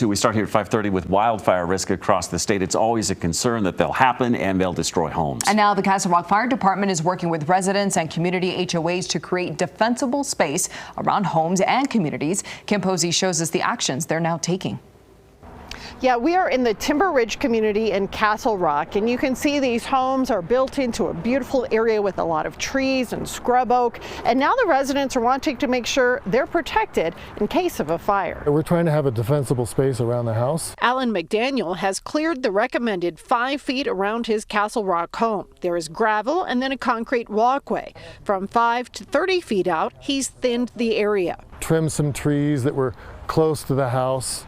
We start here at 5:30 with wildfire risk across the state. It's always a concern that they'll happen and they'll destroy homes. And now the Castle Rock Fire Department is working with residents and community HOAs to create defensible space around homes and communities. Kim Posey shows us the actions they're now taking. Yeah, we are in the Timber Ridge community in Castle Rock, and you can see these homes are built into a beautiful area with a lot of trees and scrub oak. And now the residents are wanting to make sure they're protected in case of a fire. We're trying to have a defensible space around the house. Alan McDaniel has cleared the recommended 5 feet around his Castle Rock home. There is gravel and then a concrete walkway. From 5 to 30 feet out, he's thinned the area. Trim some trees that were close to the house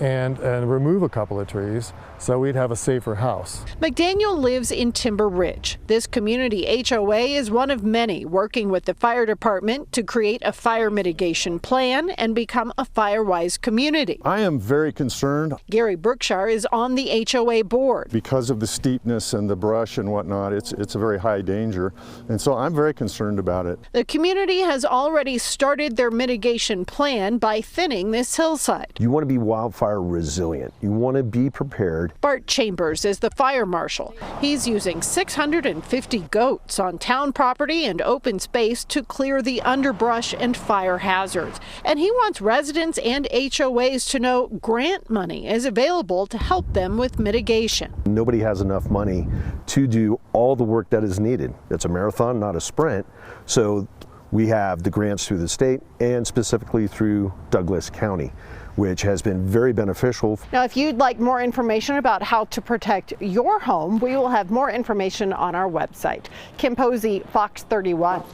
and remove a couple of trees so we'd have a safer house. McDaniel lives in Timber Ridge. This community HOA is one of many working with the fire department to create a fire mitigation plan and become a fire-wise community. I am very concerned. Gary Brookshire is on the HOA board. Because of the steepness and the brush and whatnot, it's a very high danger, and so I'm very concerned about it. The community has already started their mitigation plan by thinning this hillside. You want to be wildfire resilient. You want to be prepared. Bart Chambers is the fire marshal. He's using 650 goats on town property and open space to clear the underbrush and fire hazards. And he wants residents and HOAs to know grant money is available to help them with mitigation. Nobody has enough money to do all the work that is needed. It's a marathon, not a sprint. So we have the grants through the state and specifically through Douglas County, which has been very beneficial. Now, if you'd like more information about how to protect your home, we will have more information on our website. Kim Posey, Fox 31.